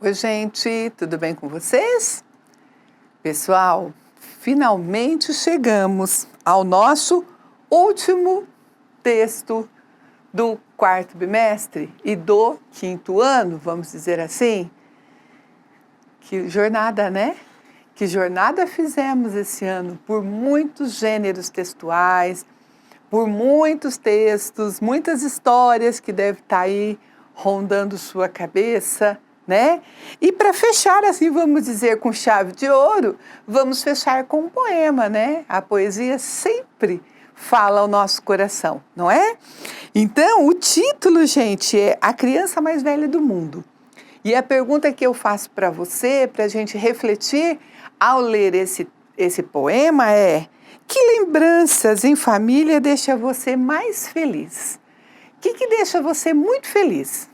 Oi, gente, tudo bem com vocês? Pessoal, finalmente chegamos ao nosso último texto do quarto bimestre e do quinto ano, vamos dizer assim. Que jornada, né? Que jornada fizemos esse ano por muitos gêneros textuais, por muitos textos, muitas histórias que devem estar aí rondando sua cabeça, né? E para fechar, assim, vamos dizer, com chave de ouro, vamos fechar com um poema, né? A poesia sempre fala ao nosso coração, não é? Então, o título, gente, é A Criança Mais Velha do Mundo. E a pergunta que eu faço para você, para a gente refletir ao ler esse poema é: que lembranças em família deixa você mais feliz? O que deixa você muito feliz?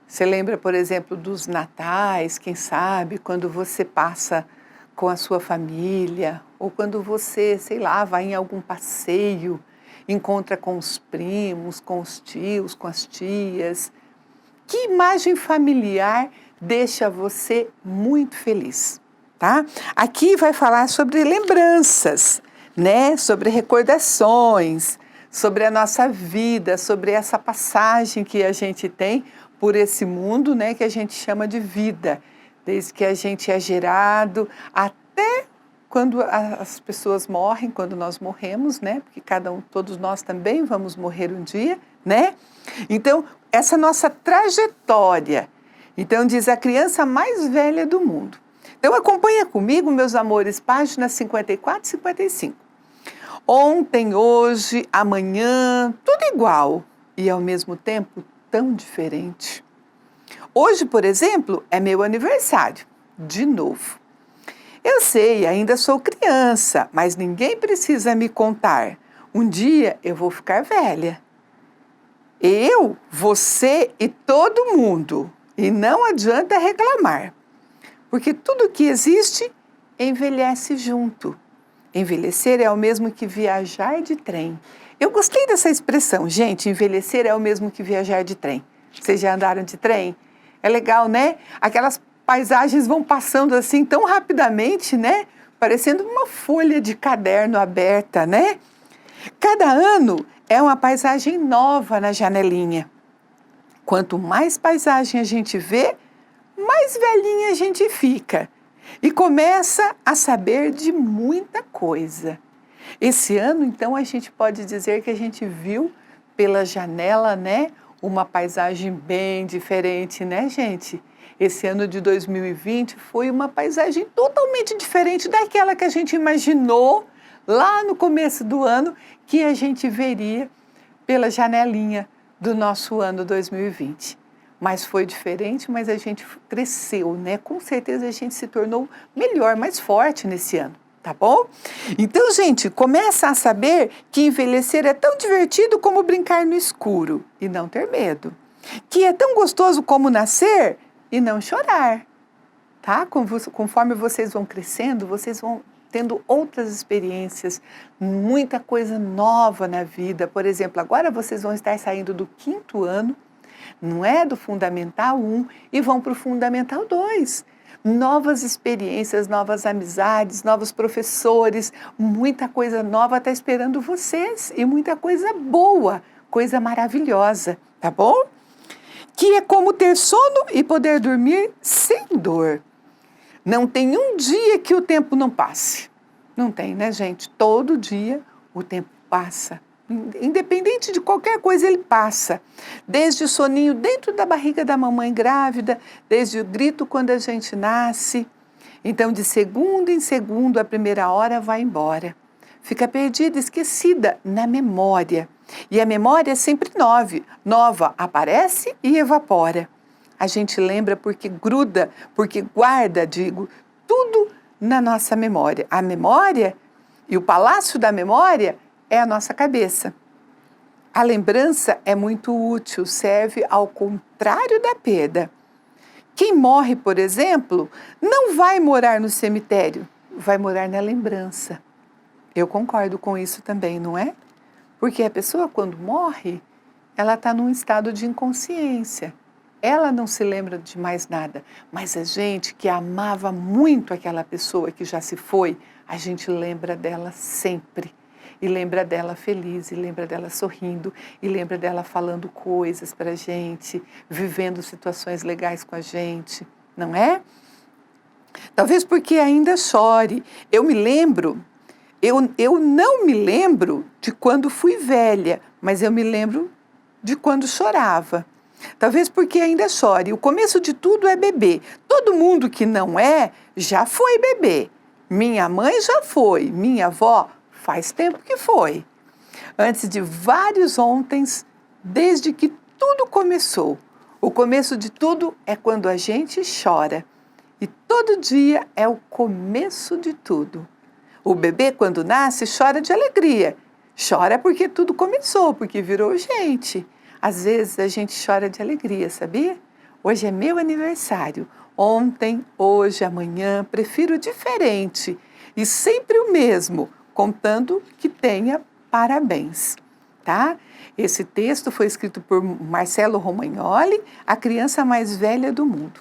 Você lembra, por exemplo, dos natais, quem sabe, quando você passa com a sua família, ou quando você, sei lá, vai em algum passeio, encontra com os primos, com os tios, com as tias. Que imagem familiar deixa você muito feliz, tá? Aqui vai falar sobre lembranças, né? Sobre recordações, sobre a nossa vida, sobre essa passagem que a gente tem por esse mundo, né? Que a gente chama de vida, desde que a gente é gerado até quando as pessoas morrem, quando nós morremos, né? Porque todos nós também vamos morrer um dia, né? Então, essa nossa trajetória. Então, diz a criança mais velha do mundo. Então, acompanha comigo, meus amores, páginas 54 e 55. Ontem, hoje, amanhã, tudo igual e ao mesmo tempo tão diferente. Hoje, por exemplo, é meu aniversário, de novo. Eu sei, ainda sou criança, mas ninguém precisa me contar. Um dia eu vou ficar velha. Eu, você e todo mundo. E não adianta reclamar, porque tudo que existe envelhece junto. Envelhecer é o mesmo que viajar de trem. Eu gostei dessa expressão, gente, envelhecer é o mesmo que viajar de trem. Vocês já andaram de trem? É legal, né? Aquelas paisagens vão passando assim tão rapidamente, né? Parecendo uma folha de caderno aberta, né? Cada ano é uma paisagem nova na janelinha. Quanto mais paisagem a gente vê, mais velhinha a gente fica. E começa a saber de muita coisa. Esse ano, então, a gente pode dizer que a gente viu pela janela, né, uma paisagem bem diferente, né, gente? Esse ano de 2020 foi uma paisagem totalmente diferente daquela que a gente imaginou lá no começo do ano que a gente veria pela janelinha do nosso ano 2020. Mas foi diferente, mas a gente cresceu, né? Com certeza a gente se tornou melhor, mais forte nesse ano, tá bom? Então, gente, começa a saber que envelhecer é tão divertido como brincar no escuro e não ter medo. Que é tão gostoso como nascer e não chorar, tá? Conforme vocês vão crescendo, vocês vão tendo outras experiências, muita coisa nova na vida. Por exemplo, agora vocês vão estar saindo do quinto ano, não é? Do Fundamental 1 e vão para o Fundamental 2. Novas experiências, novas amizades, novos professores, muita coisa nova está esperando vocês e muita coisa boa, coisa maravilhosa, tá bom? Que é como ter sono e poder dormir sem dor. Não tem um dia que o tempo não passe. Não tem, né, gente? Todo dia o tempo passa. Independente de qualquer coisa, ele passa. Desde o soninho dentro da barriga da mamãe grávida, desde o grito quando a gente nasce. Então, de segundo em segundo, a primeira hora vai embora. Fica perdida, esquecida na memória. E a memória é sempre nova, aparece e evapora. A gente lembra porque gruda, porque guarda, tudo na nossa memória. A memória e o palácio da memória é a nossa cabeça. A lembrança é muito útil, serve ao contrário da perda. Quem morre, por exemplo, não vai morar no cemitério, vai morar na lembrança. Eu concordo com isso também, não é? Porque a pessoa, quando morre, ela está num estado de inconsciência. ela não se lembra de mais nada, mas a gente que amava muito aquela pessoa que já se foi, a gente lembra dela sempre. E lembra dela feliz, e lembra dela sorrindo, e lembra dela falando coisas para a gente, vivendo situações legais com a gente, não é? Talvez porque ainda chore. Eu não me lembro de quando fui velha, mas eu me lembro de quando chorava. Talvez porque ainda chore. O começo de tudo é bebê. Todo mundo que não é, já foi bebê. Minha mãe já foi, minha avó faz tempo que foi. Antes de vários ontens, desde que tudo começou. O começo de tudo é quando a gente chora. E todo dia é o começo de tudo. O bebê, quando nasce, chora de alegria. Chora porque tudo começou, porque virou gente. Às vezes a gente chora de alegria, sabia? Hoje é meu aniversário. Ontem, hoje, amanhã, prefiro diferente. E sempre o mesmo, contando que tenha parabéns, tá? Esse texto foi escrito por Marcelo Romagnoli, a criança mais velha do mundo.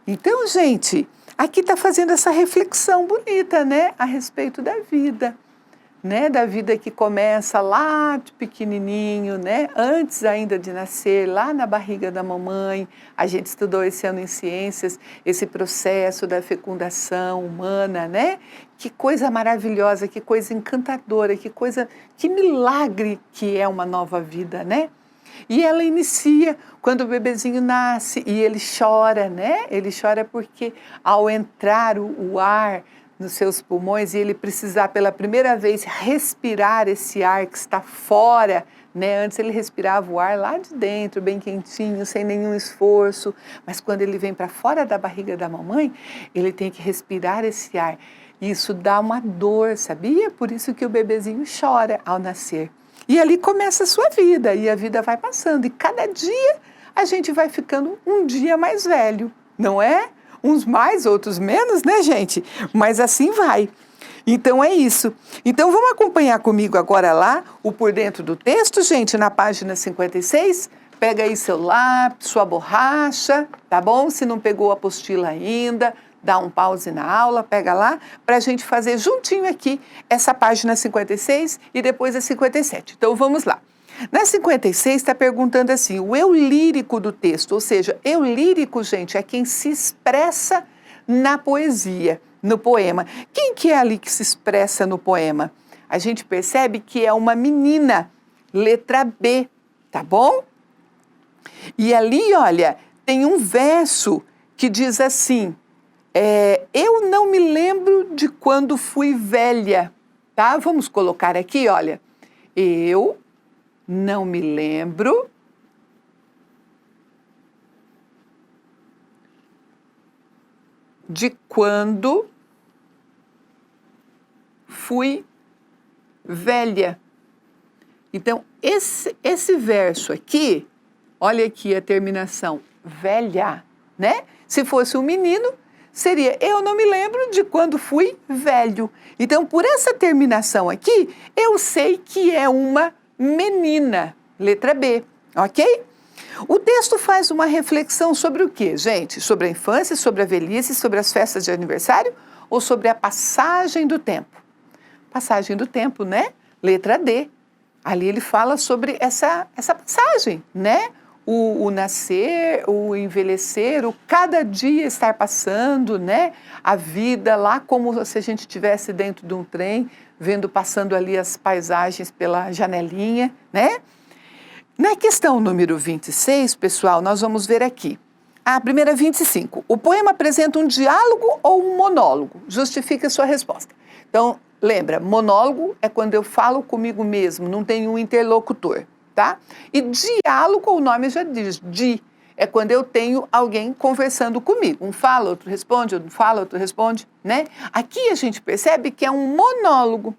Então, gente, aqui está fazendo essa reflexão bonita, né? A respeito da vida. Né, da vida que começa lá de pequenininho, né, antes ainda de nascer, lá na barriga da mamãe. A gente estudou esse ano em ciências, esse processo da fecundação humana, né? Que coisa maravilhosa, que coisa encantadora, que milagre que é uma nova vida, né? E ela inicia quando o bebezinho nasce e ele chora, né? Ele chora porque ao entrar o ar nos seus pulmões e ele precisar pela primeira vez respirar esse ar que está fora, né? Antes ele respirava o ar lá de dentro, bem quentinho, sem nenhum esforço, mas quando ele vem para fora da barriga da mamãe, ele tem que respirar esse ar. Isso dá uma dor, sabia? Por isso que o bebezinho chora ao nascer. E ali começa a sua vida, e a vida vai passando, e cada dia a gente vai ficando um dia mais velho, não é? Uns mais, outros menos, né, gente? Mas assim vai. Então é isso. Então vamos acompanhar comigo agora lá o Por Dentro do Texto, gente, na página 56. Pega aí seu lápis, sua borracha, tá bom? Se não pegou a apostila ainda, dá um pause na aula, pega lá, para a gente fazer juntinho aqui essa página 56 e depois a 57. Então vamos lá. Na 56 está perguntando assim, o eu lírico do texto, ou seja, eu lírico, gente, é quem se expressa na poesia, no poema. Quem que é ali que se expressa no poema? A gente percebe que é uma menina, letra B, tá bom? E ali, olha, tem um verso que diz assim, eu não me lembro de quando fui velha, tá? Vamos colocar aqui, olha, eu não me lembro de quando fui velha. Então, esse verso aqui, olha aqui a terminação, velha, né? Se fosse um menino, seria eu não me lembro de quando fui velho. Então, por essa terminação aqui, eu sei que é uma menina, letra B, ok? O texto faz uma reflexão sobre o quê, gente? Sobre a infância, sobre a velhice, sobre as festas de aniversário ou sobre a passagem do tempo? Passagem do tempo, né? Letra D. Ali ele fala sobre essa passagem, né? O nascer, o envelhecer, o cada dia estar passando, né? A vida lá como se a gente estivesse dentro de um trem, vendo passando ali as paisagens pela janelinha, né? Na questão número 26, pessoal, nós vamos ver aqui. A primeira 25. O poema apresenta um diálogo ou um monólogo? Justifique a sua resposta. Então, lembra, monólogo é quando eu falo comigo mesmo, não tem um interlocutor, tá? E diálogo, o nome já diz, é quando eu tenho alguém conversando comigo. Um fala, outro responde, outro fala, outro responde, né? Aqui a gente percebe que é um monólogo,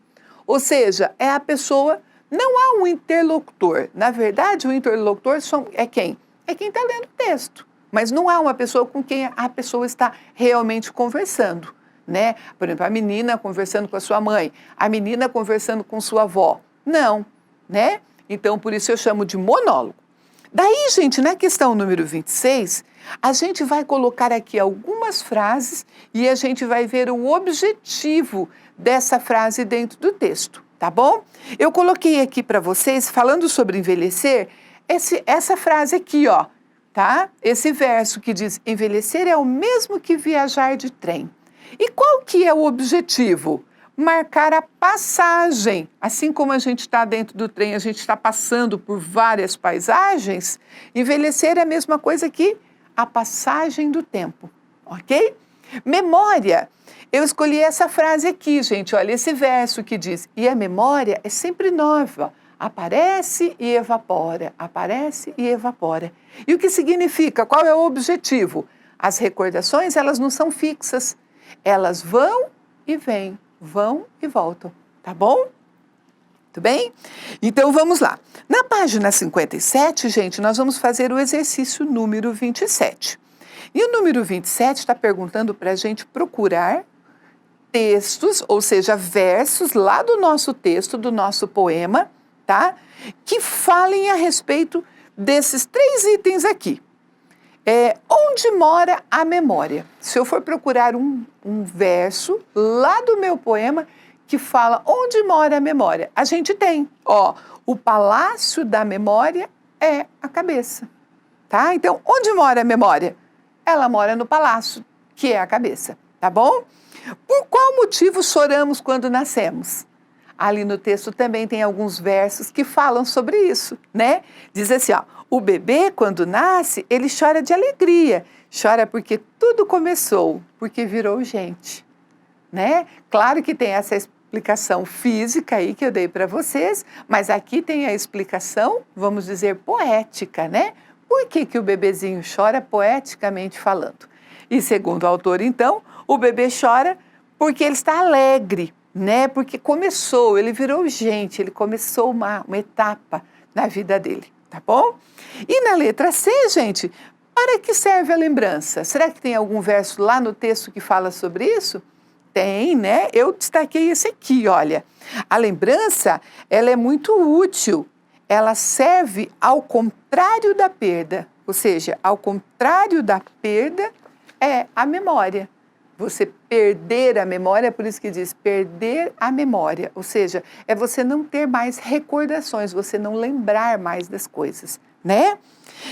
ou seja, é a pessoa, não há um interlocutor. Na verdade, o interlocutor é quem? É quem está lendo o texto, mas não há uma pessoa com quem a pessoa está realmente conversando, né? Por exemplo, a menina conversando com a sua mãe, a menina conversando com sua avó. Não, né? Então, por isso eu chamo de monólogo. Daí, gente, na questão número 26, a gente vai colocar aqui algumas frases e a gente vai ver o objetivo dessa frase dentro do texto, tá bom? Eu coloquei aqui para vocês, falando sobre envelhecer, essa frase aqui, ó, tá? Esse verso que diz, envelhecer é o mesmo que viajar de trem. E qual que é o objetivo? Marcar a passagem. Assim como a gente está dentro do trem, a gente está passando por várias paisagens, envelhecer é a mesma coisa que a passagem do tempo, ok? Memória. Eu escolhi essa frase aqui, gente, olha, esse verso que diz, e a memória é sempre nova, aparece e evapora, aparece e evapora. E o que significa? Qual é o objetivo? As recordações, elas não são fixas, elas vão e vêm. Vão e voltam, tá bom? Tudo bem? Então vamos lá. Na página 57, gente, nós vamos fazer o exercício número 27. E o número 27 está perguntando para a gente procurar textos, ou seja, versos lá do nosso texto, do nosso poema, tá? Que falem a respeito desses 3 itens aqui. Onde mora a memória? Se eu for procurar um verso lá do meu poema que fala onde mora a memória, a gente tem, ó, o palácio da memória é a cabeça, tá? Então, onde mora a memória? Ela mora no palácio, que é a cabeça, tá bom? Por qual motivo choramos quando nascemos? Ali no texto também tem alguns versos que falam sobre isso, né? Diz assim, ó, o bebê, quando nasce, ele chora de alegria. Chora porque tudo começou, porque virou gente, né? Claro que tem essa explicação física aí que eu dei para vocês, mas aqui tem a explicação, vamos dizer, poética, né? Por que que o bebezinho chora poeticamente falando? E segundo o autor, então, o bebê chora porque ele está alegre, né? Porque começou, ele virou gente, ele começou uma etapa na vida dele, tá bom? E na letra C, gente, para que serve a lembrança? Será que tem algum verso lá no texto que fala sobre isso? Tem, né? Eu destaquei esse aqui, olha. A lembrança, ela é muito útil. Ela serve ao contrário da perda. Ou seja, ao contrário da perda é a memória. Você perder a memória, por isso que diz perder a memória. Ou seja, é você não ter mais recordações, você não lembrar mais das coisas, né?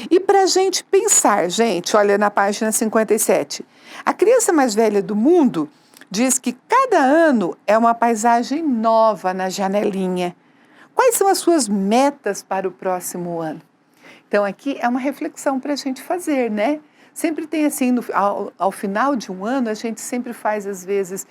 E para a gente pensar, gente, olha na página 57. A criança mais velha do mundo diz que cada ano é uma paisagem nova na janelinha. Quais são as suas metas para o próximo ano? Então aqui é uma reflexão para a gente fazer, né? Sempre tem assim, ao final de um ano, a gente sempre faz, às vezes,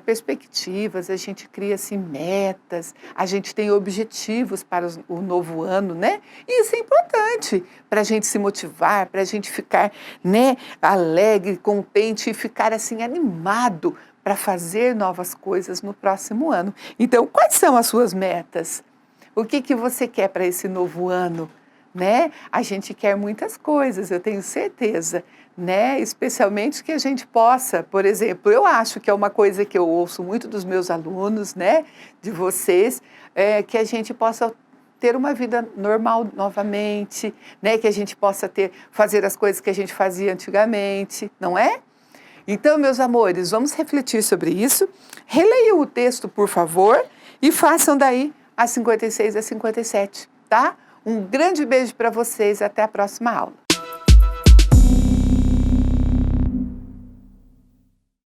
perspectivas, a gente cria assim, metas, a gente tem objetivos para o novo ano, né? E isso é importante para a gente se motivar, para a gente ficar, né, alegre, contente e ficar assim, animado para fazer novas coisas no próximo ano. Então, quais são as suas metas? O que você quer para esse novo ano? Né? A gente quer muitas coisas, eu tenho certeza, né? Especialmente que a gente possa, por exemplo, eu acho que é uma coisa que eu ouço muito dos meus alunos, né? De vocês, que a gente possa ter uma vida normal novamente, né? Que a gente possa fazer as coisas que a gente fazia antigamente, não é? Então, meus amores, vamos refletir sobre isso. Releiam o texto, por favor, e façam daí as 56 e as 57, tá? Um grande beijo para vocês, até a próxima aula.